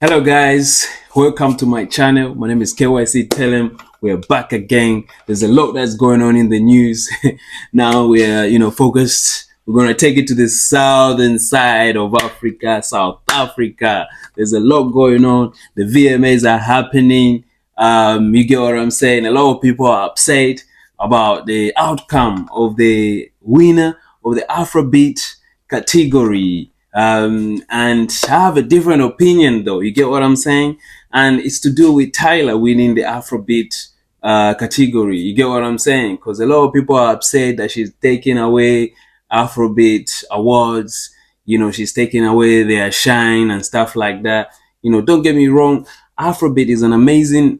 Hello guys, welcome to my channel. My name is KYC. Tell him we're back again. There's a lot that's going on in the news. Now we're focused. We're going to take it to the southern side of Africa, South Africa. There's a lot going on. The VMAs are happening. You get what I'm saying? A lot of people are upset about the outcome of the winner of the Afrobeat category. And I have a different opinion though. You get what I'm saying? And it's to do with Tyla winning the Afrobeat category. You get what I'm saying? Because a lot of people are upset that she's taking away Afrobeat awards. She's taking away their shine and stuff like that. Don't get me wrong. Afrobeat is an amazing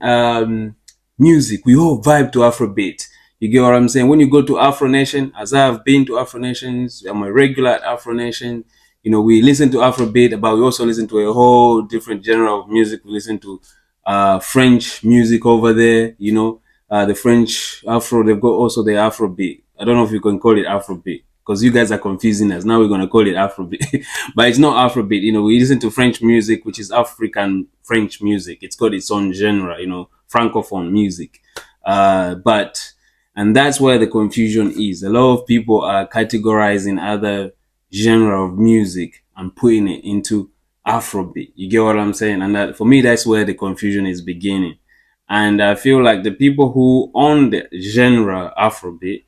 music. We all vibe to Afrobeat. You get what I'm saying? When you go to Afro Nation, as I've been to Afro Nations, I'm a regular at Afro Nation. We listen to Afrobeat, but we also listen to a whole different genre of music. We listen to French music over there, the French Afro, they've got also the Afrobeat. I don't know if you can call it Afrobeat because you guys are confusing us. Now we're going to call it Afrobeat, but it's not Afrobeat. We listen to French music, which is African French music. It's got its own genre, Francophone music. And that's where the confusion is. A lot of people are categorizing other genre of music and putting it into Afrobeat. You get what I'm saying? And that, for me, that's where the confusion is beginning. And I feel like the people who own the genre Afrobeat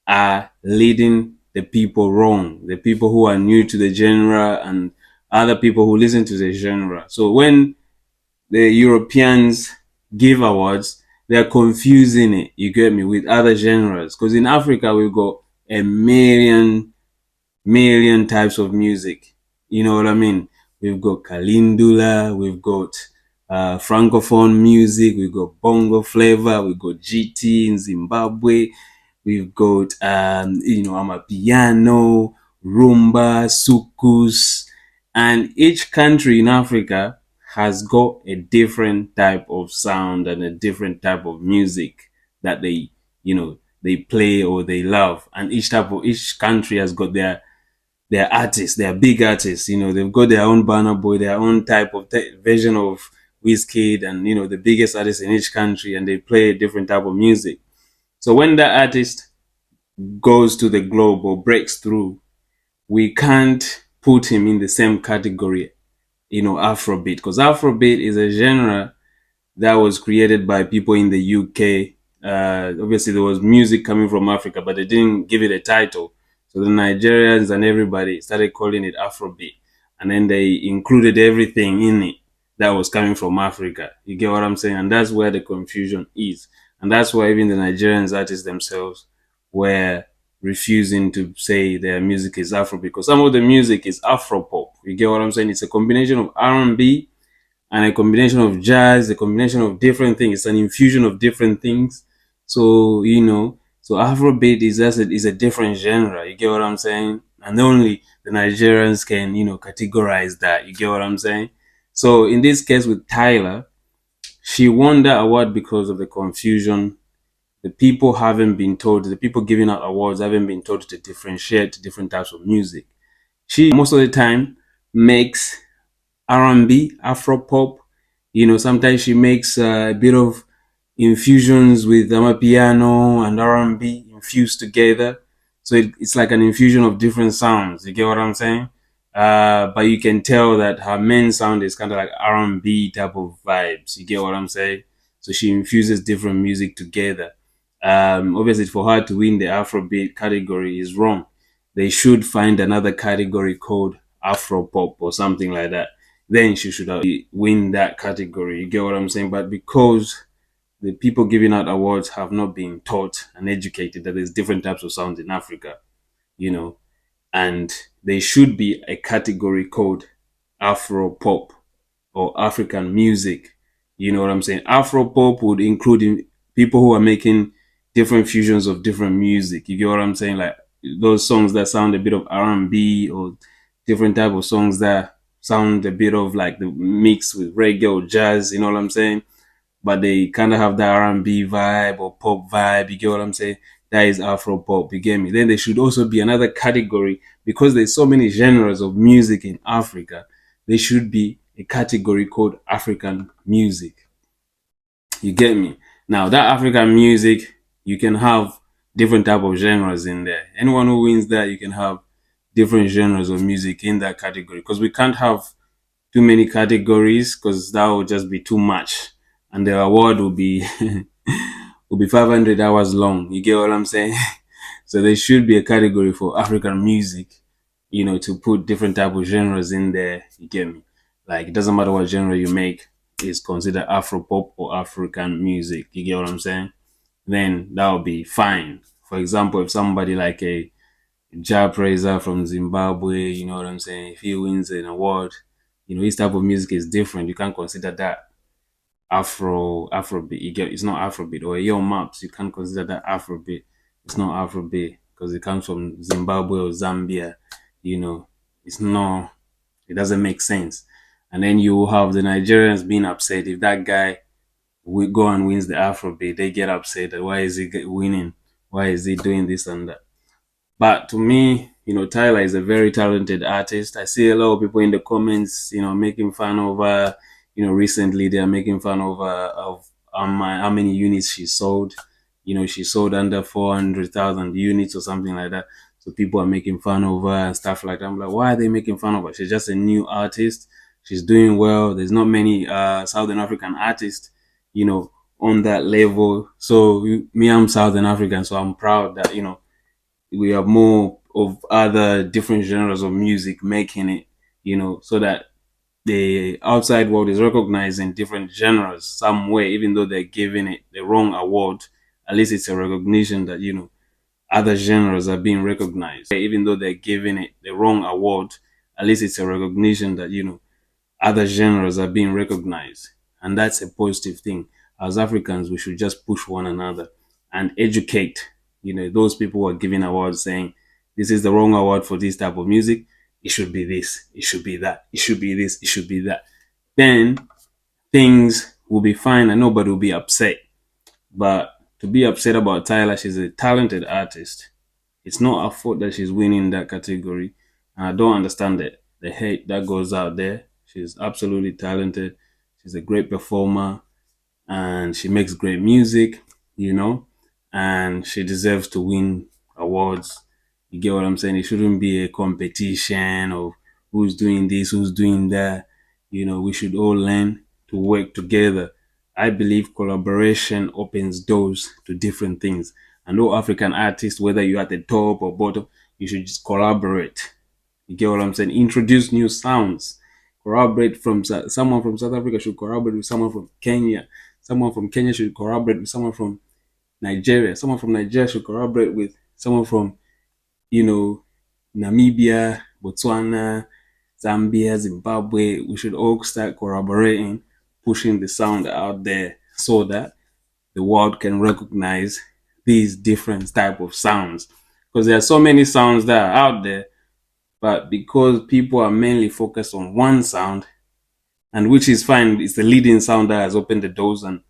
are leading the people wrong. The people who are new to the genre and other people who listen to the genre. So when the Europeans give awards, they're confusing it, you get me, with other genres. Because in Africa, we've got a million types of music. You know what I mean? We've got Kalindula, we've got Francophone music, we've got Bongo flavor, we've got GT in Zimbabwe, we've got amapiano, rumba, sukus, and each country in Africa has got a different type of sound and a different type of music that they play or they love, and each country has got their artists, their big artists. They've got their own Burna Boy, their own type of version of wizkid, and the biggest artists in each country, and they play a different type of music. So when that artist goes to the globe or breaks through, we can't put him in the same category, Afrobeat, because Afrobeat is a genre that was created by people in the UK. Obviously, there was music coming from Africa, but they didn't give it a title. So the Nigerians and everybody started calling it Afrobeat. And then they included everything in it that was coming from Africa. You get what I'm saying? And that's where the confusion is. And that's why even the Nigerians artists themselves were refusing to say their music is Afro, because some of the music is Afropop. You get what I'm saying? It's a combination of R&B and a combination of jazz, a combination of different things. It's an infusion of different things. So, so Afrobeat is a different genre. You get what I'm saying? And only the Nigerians can, categorize that. You get what I'm saying? So in this case with Tyla, she won that award because of the confusion. The people haven't been told, the people giving out awards haven't been told to differentiate different types of music. She most of the time makes R&B, Afropop. Sometimes she makes a bit of infusions with amapiano and R&B infused together. So it's like an infusion of different sounds. You get what I'm saying? But you can tell that her main sound is kind of like R&B type of vibes. You get what I'm saying? So she infuses different music together. Obviously, for her to win the Afrobeat category is wrong. They should find another category called Afropop or something like that. Then she should win that category. You get what I'm saying? But because the people giving out awards have not been taught and educated that there's different types of sounds in Africa, and there should be a category called Afropop or African music. You know what I'm saying? Afropop would include people who are making different fusions of different music. You get what I'm saying? Like those songs that sound a bit of R&B, or different type of songs that sound a bit of like the mix with reggae or jazz. You know what I'm saying? But they kind of have that R&B vibe or pop vibe. You get what I'm saying? That is Afro pop. You get me? Then there should also be another category, because there's so many genres of music in Africa. There should be a category called African music. You get me? Now that African music, you can have different type of genres in there. Anyone who wins that, you can have different genres of music in that category because we can't have too many categories because that would just be too much, and the award will be will be 500 hours long. You get what I'm saying? So there should be a category for African music, to put different type of genres in there. You get me? Like it doesn't matter what genre you make, it's considered Afro pop or African music. You get what I'm saying? Then that would be fine. For example, if somebody like a Jah Praiser from Zimbabwe, you know what I'm saying? If he wins an award, his type of music is different. You can't consider that Afrobeat. It's not Afrobeat. Or Yo Maps, you can't consider that Afrobeat. It's not Afrobeat because it comes from Zimbabwe or Zambia. It's not. It doesn't make sense. And then you have the Nigerians being upset if that guy will go and wins the Afrobeat. They get upset that why is he winning? Why is he doing this and that? But to me, Tyla is a very talented artist. I see a lot of people in the comments, making fun of her. Recently they are making fun of how many units she sold. She sold under 400,000 units or something like that. So people are making fun of her and stuff like that. I'm like, why are they making fun of her? She's just a new artist. She's doing well. There's not many Southern African artists, on that level. So me, I'm Southern African, so I'm proud that we have more of other different genres of music making it, so that the outside world is recognizing different genres some way, even though they're giving it the wrong award. At least it's a recognition that, other genres are being recognized. Even though they're giving it the wrong award, at least it's a recognition that, other genres are being recognized. And that's a positive thing. As Africans, we should just push one another and educate, those people who are giving awards saying, this is the wrong award for this type of music. It should be this. It should be that. It should be this. It should be that. Then things will be fine and nobody will be upset. But to be upset about Tyla, she's a talented artist. It's not her fault that she's winning that category. And I don't understand the hate that goes out there. She's absolutely talented. She's a great performer and she makes great music, and she deserves to win awards. You get what I'm saying? It shouldn't be a competition of who's doing this, who's doing that. We should all learn to work together. I believe collaboration opens doors to different things. And all African artists, whether you're at the top or bottom, you should just collaborate. You get what I'm saying? Introduce new sounds. Collaborate from someone from South Africa should collaborate with someone from Kenya. Someone from Kenya should collaborate with someone from Nigeria. Someone from Nigeria should collaborate with someone from, Namibia, Botswana, Zambia, Zimbabwe. We should all start collaborating, pushing the sound out there so that the world can recognize these different type of sounds. Because there are so many sounds that are out there, but because people are mainly focused on one sound, and which is fine, it's the leading sound that has opened the doors, and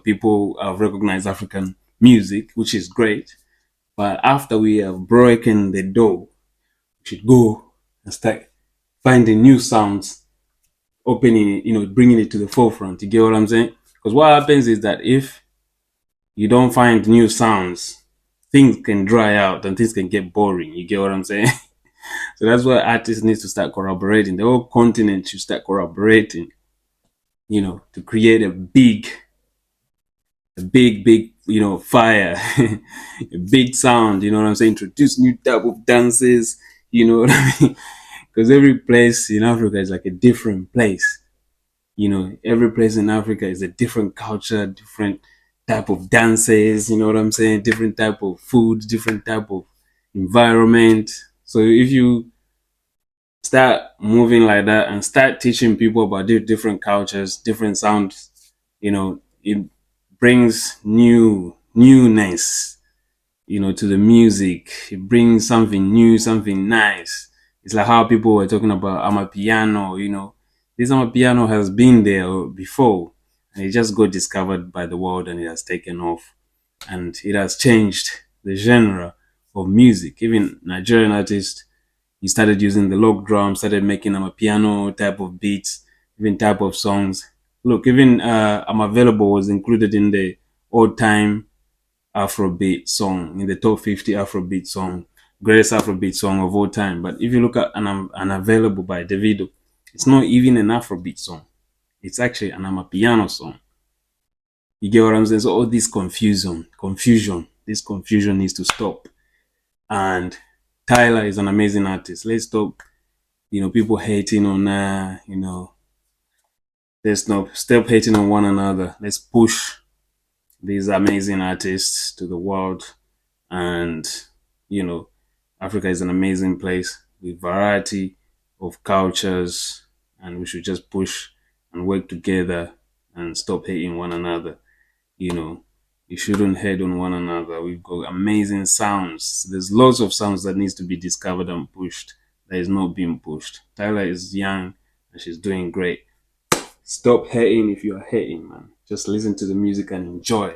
people have recognized African music, which is great. But after we have broken the door, we should go and start finding new sounds, opening it, bringing it to the forefront. You get what I'm saying? Because what happens is that if you don't find new sounds, things can dry out and things can get boring. You get what I'm saying? So that's why artists need to start collaborating. The whole continent should start collaborating, to create a big, fire, a big sound, you know what I'm saying? Introduce new type of dances, you know what I mean? Because every place in Africa is like a different place. Every place in Africa is a different culture, different type of dances, you know what I'm saying? Different type of food, different type of environment. So if you start moving like that and start teaching people about different cultures, different sounds, it brings newness, to the music. It brings something new, something nice. It's like how people were talking about amapiano, this amapiano has been there before and it just got discovered by the world and it has taken off and it has changed the genre of music. Even Nigerian artists, he started using the log drum, started making amapiano type of beats. even type of songs. Look, even I'm Available was included in the all-time Afrobeat song, in the top 50 Afrobeat song, greatest Afrobeat song of all time. But if you look at Unavailable by Davido, it's not even an Afrobeat song. It's actually an amapiano song. You get what I'm saying? So all this this confusion needs to stop. And Tyla is an amazing artist. Let's stop, people hating on stop hating on one another. Let's push these amazing artists to the world. And you know, Africa is an amazing place with variety of cultures, and we should just push and work together and stop hating one another. You know, you shouldn't hate on one another. We've got amazing sounds. There's lots of sounds that needs to be discovered and pushed that is not being pushed. Tyler is young and she's doing great. Stop hating if you're hating, man. Just listen to the music and enjoy.